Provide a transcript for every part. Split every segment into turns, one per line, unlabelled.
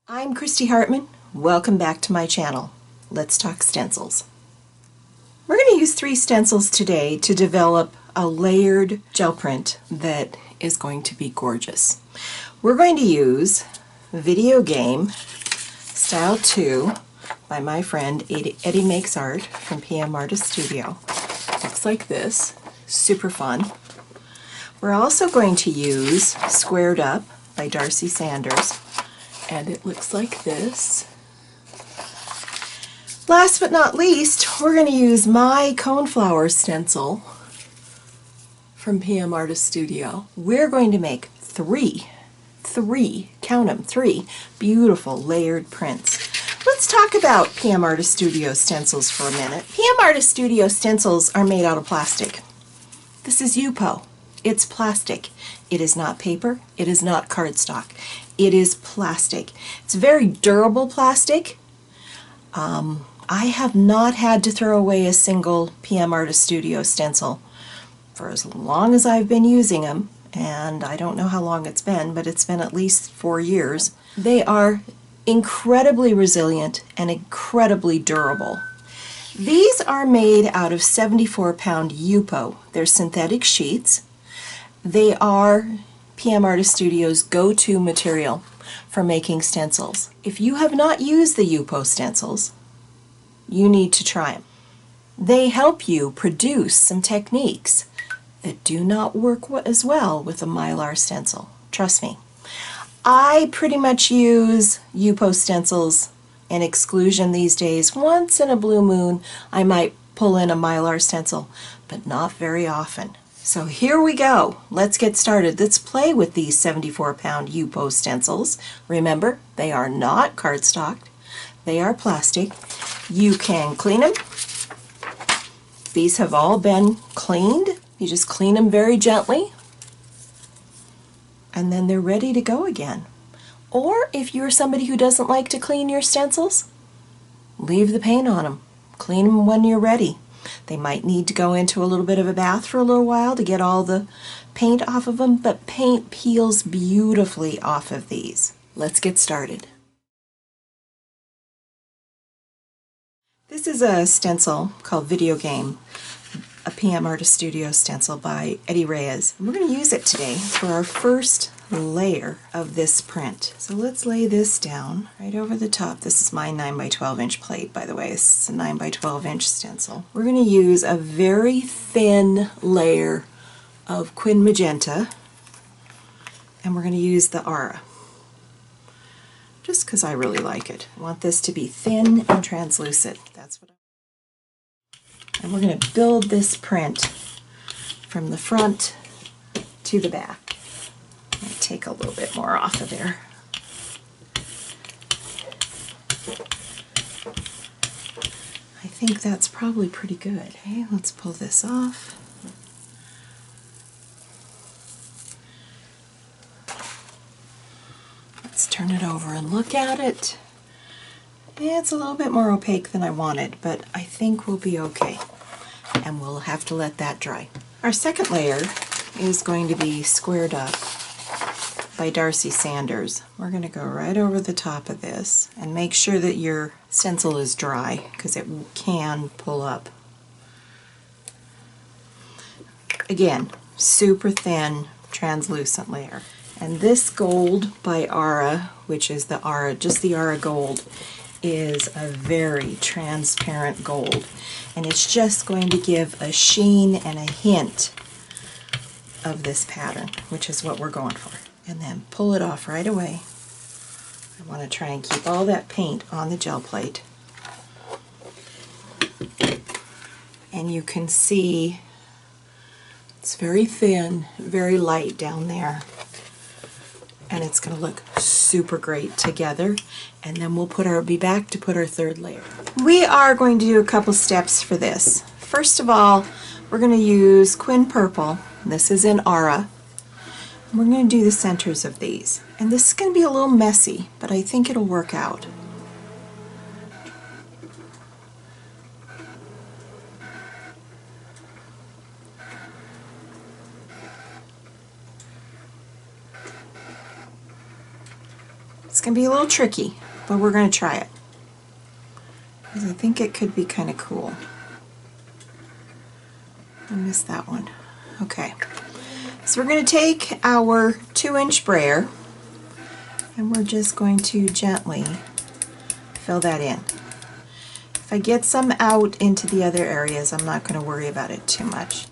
I'm Christy Hartman. Welcome back to my channel. Let's talk stencils. We're going to use 3 stencils today to develop a layered gel print that is going to be gorgeous. We're going to use Video Game Style 2 by my friend Eddie Makes Art from pmartiststudio. Looks like this. Super fun. We're also going to use Squared Up by Darcy Sanders, and it looks like this. Last but not least, we're going to use my Coneflowers stencil from pmartiststudio. We're going to make three, count them, 3 beautiful layered prints. Let's talk about pmartiststudio stencils for a minute. pmartiststudio stencils are made out of plastic. This is Yupo. It's plastic. It is not paper. It is not cardstock. It is plastic. It's very durable plastic. I have not had to throw away a single pmartiststudio stencil for as long as I've been using them, and I don't know how long it's been, but it's been at least 4 years. They are incredibly resilient and incredibly durable. These are made out of 74-pound Yupo. They're synthetic sheets. They are pmartiststudio's go-to material for making stencils. If you have not used the Yupo stencils, you need to try them. They help you produce some techniques that do not work as well with a Mylar stencil. Trust me. I pretty much use Yupo stencils in exclusion these days. Once in a blue moon, I might pull in a Mylar stencil, but not very often. So here we go. Let's get started. Let's play with these 74-pound Yupo stencils. Remember, they are not cardstock. They are plastic. You can clean them. These have all been cleaned. You just clean them very gently, and then they're ready to go again. Or if you're somebody who doesn't like to clean your stencils, leave the paint on them. Clean them when you're ready. They might need to go into a little bit of a bath for a little while to get all the paint off of them, but paint peels beautifully off of these. Let's get started. This is a stencil called Video Game, a pmartiststudio stencil by Eddie Reyes. We're going to use it today for our first layer of this print. So let's lay this down right over the top. This is my 9 by 12 inch plate, by the way. This is a 9 by 12 inch stencil. We're going to use a very thin layer of Quin Magenta, and we're going to use the Aura, just because I really like it. I want this to be thin and translucent. That's what and we're going to build this print from the front to the back. I'll take a little bit more off of there. I think that's probably pretty good. Okay, let's pull this off. Let's turn it over and look at it. It's a little bit more opaque than I wanted, but I think we'll be okay. And we'll have to let that dry. Our second layer is going to be Squared Up by Darcy Sanders. We're going to go right over the top of this and make sure that your stencil is dry, because it can pull up. Again, super thin, translucent layer. And this gold by Aura, which is the Aura, just the Aura Gold, is a very transparent gold, and it's just going to give a sheen and a hint of this pattern, which is what we're going for. And then pull it off right away. I want to try and keep all that paint on the gel plate. And you can see it's very thin, very light down there. And it's going to look super great together. And then we'll be back to put our third layer. We are going to do a couple steps for this. First of all, we're going to use Quin Purple. This is in Aura. We're going to do the centers of these. And this is going to be a little messy, but I think it'll work out. going to be a little tricky, but we're going to try it, because I think it could be kind of cool. I missed that one. Okay, so we're going to take our 2-inch brayer and we're just going to gently fill that in. If I get some out into the other areas, I'm not going to worry about it too much.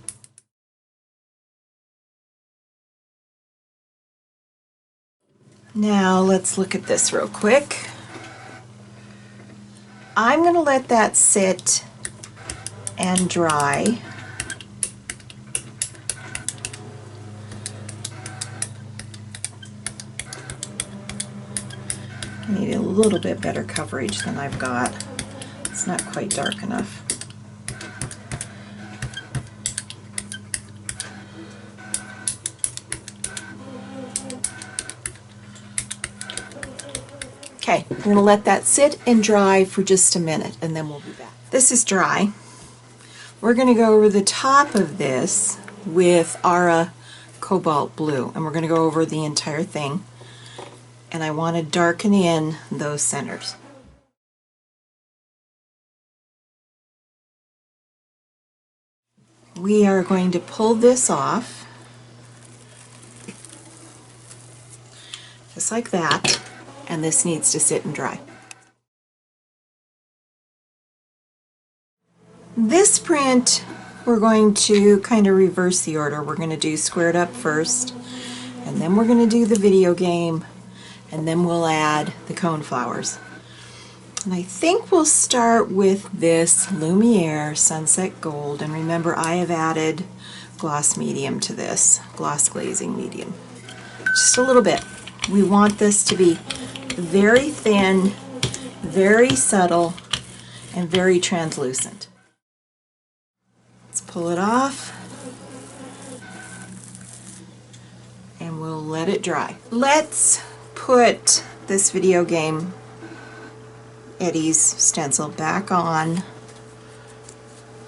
Now let's look at this real quick. I'm going to let that sit and dry. I need a little bit better coverage than I've got. It's not quite dark enough. Okay, we're going to let that sit and dry for just a minute and then we'll be back. This is dry. We're going to go over the top of this with Ara Cobalt Blue, and we're going to go over the entire thing. And I want to darken in those centers. We are going to pull this off, just like that, and this needs to sit and dry. This print, we're going to kind of reverse the order. We're going to do squared up first, and then we're going to do the video game, and then we'll add the coneflowers. And I think we'll start with this Lumiere Sunset Gold, and remember I have added gloss medium to this, gloss glazing medium. Just a little bit. We want this to be very thin, very subtle, and very translucent. Let's pull it off, and we'll let it dry. Let's put this video game Eddie's stencil back on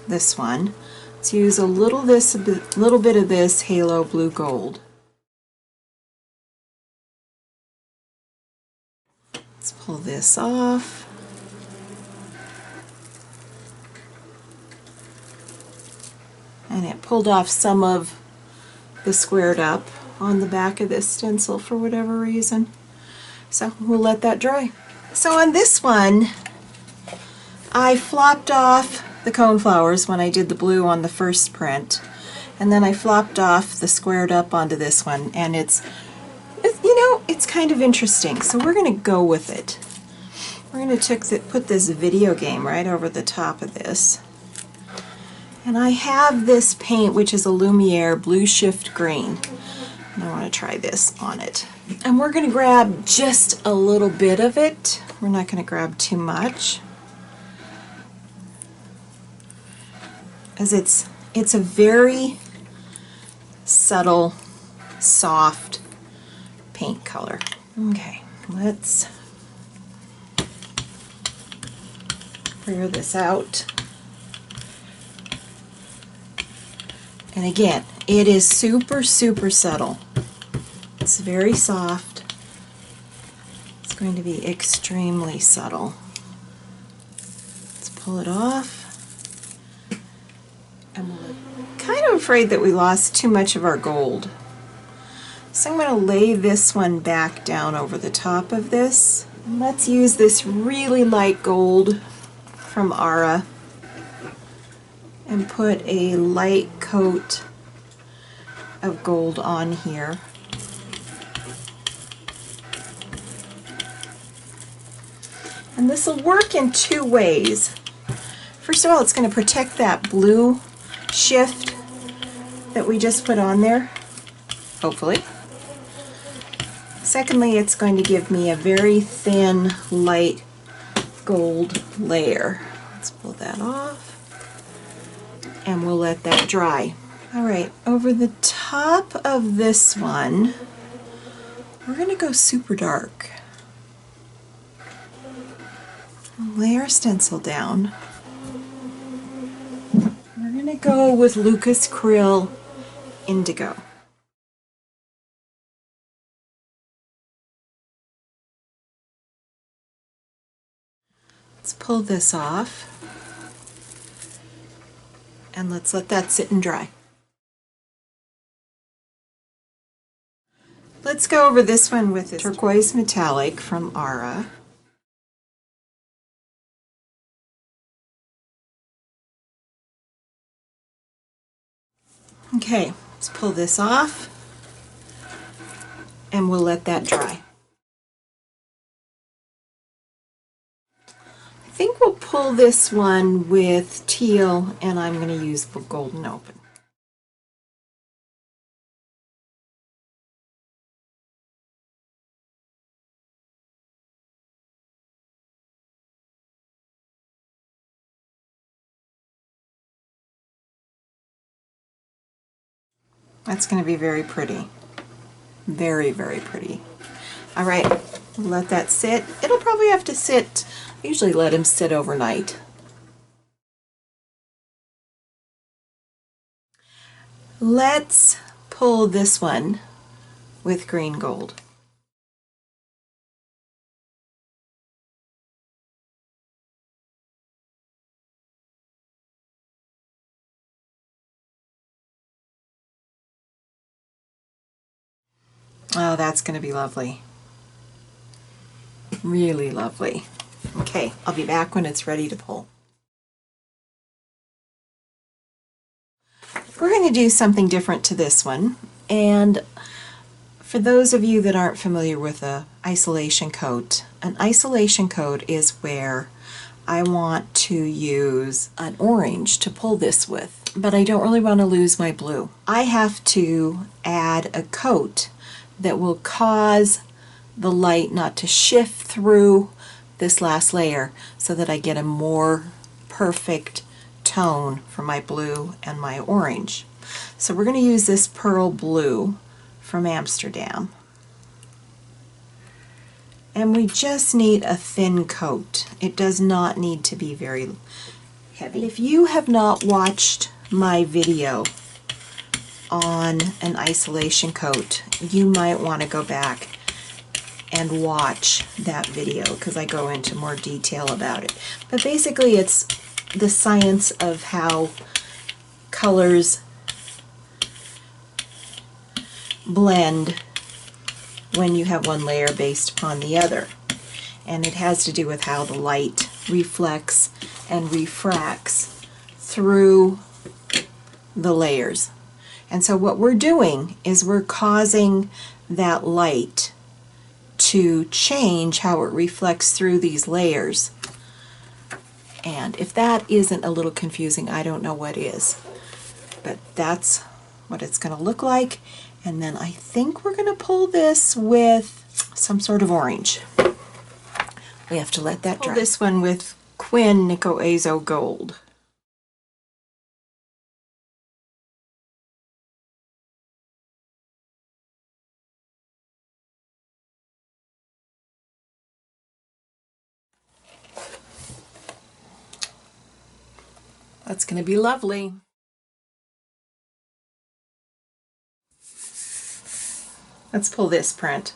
this one. Let's use a little bit of this Halo Blue Gold. Let's pull this off. And it pulled off some of the squared up on the back of this stencil for whatever reason. So we'll let that dry. So on this one, I flopped off the coneflowers when I did the blue on the first print, and then I flopped off the squared up onto this one, and it's you know, it's kind of interesting. So we're going to go with it. We're going to put this video game right over the top of this. And I have this paint, which is a Lumiere Blue Shift Green. And I want to try this on it. And we're going to grab just a little bit of it. We're not going to grab too much, as it's a very subtle, soft paint color. Okay, let's clear this out. And again, it is super, super subtle. It's very soft. It's going to be extremely subtle. Let's pull it off. And we're kind of afraid that we lost too much of our gold. So I'm going to lay this one back down over the top of this. And let's use this really light gold from Ara and put a light coat of gold on here. And this will work in two ways. First of all, it's going to protect that blue shift that we just put on there, hopefully. Secondly, it's going to give me a very thin, light gold layer. Let's pull that off, and we'll let that dry. All right, over the top of this one, we're going to go super dark. Lay our stencil down. We're going to go with Lucas Krill Indigo. Let's pull this off and let's let that sit and dry. Let's go over this one with this turquoise metallic from Ara. Okay, let's pull this off and we'll let that dry. I think we'll pull this one with teal, and I'm going to use the golden open. That's going to be very pretty. Very, very pretty. All right, let that sit. It'll probably have to sit, I usually let him sit overnight. Let's pull this one with green gold. Oh, that's going to be lovely. Really lovely. Okay, I'll be back when it's ready to pull. We're going to do something different to this one, and for those of you that aren't familiar with an isolation coat is where I want to use an orange to pull this with, but I don't really want to lose my blue. I have to add a coat that will cause the light not to shift through this last layer so that I get a more perfect tone for my blue and my orange. So we're going to use this pearl blue from Amsterdam. And we just need a thin coat. It does not need to be very heavy. If you have not watched my video on an isolation coat, you might want to go back and watch that video because I go into more detail about it. But basically it's the science of how colors blend when you have one layer based upon the other. And it has to do with how the light reflects and refracts through the layers. And so what we're doing is we're causing that light to change how it reflects through these layers. And if that isn't a little confusing, I don't know what is. But that's what it's going to look like. And then I think we're going to pull this with some sort of orange. We have to let that dry. Pull this one with Quin Nico Azo Gold. That's going to be lovely. Let's pull this print.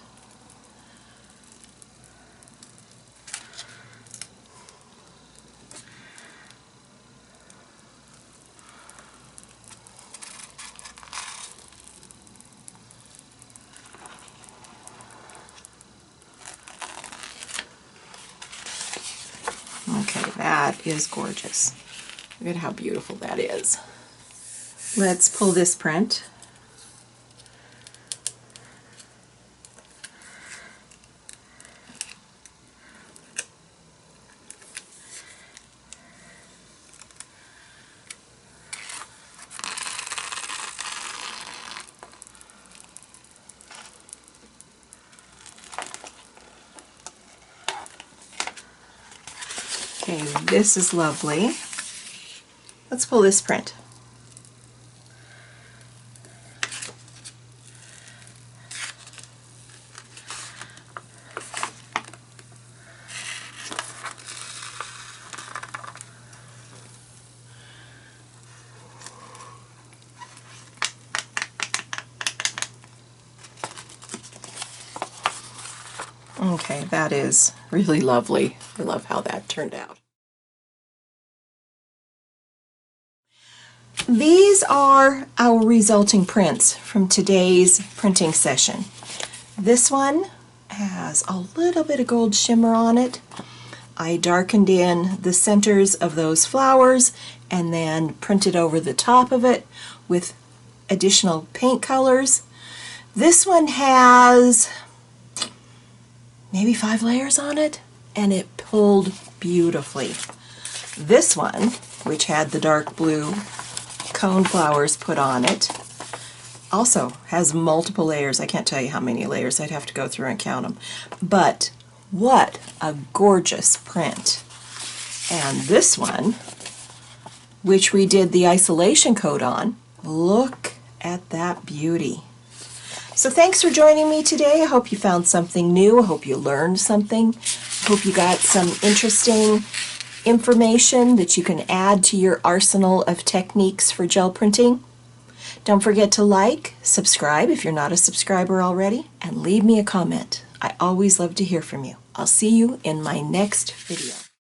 Okay, that is gorgeous. Look at how beautiful that is. Let's pull this print. Okay, this is lovely. Let's pull this print. Okay, that is really lovely. I love how that turned out. These are our resulting prints from today's printing session. This one has a little bit of gold shimmer on it. I darkened in the centers of those flowers and then printed over the top of it with additional paint colors. This one has maybe 5 layers on it, and it pulled beautifully. This one, which had the dark blue coneflowers put on it, also has multiple layers. I can't tell you how many layers. I'd have to go through and count them. But what a gorgeous print. And this one, which we did the isolation coat on, look at that beauty. So thanks for joining me today. I hope you found something new. I hope you learned something. I hope you got some interesting information that you can add to your arsenal of techniques for gel printing. Don't forget to like, subscribe if you're not a subscriber already, and leave me a comment. I always love to hear from you. I'll see you in my next video.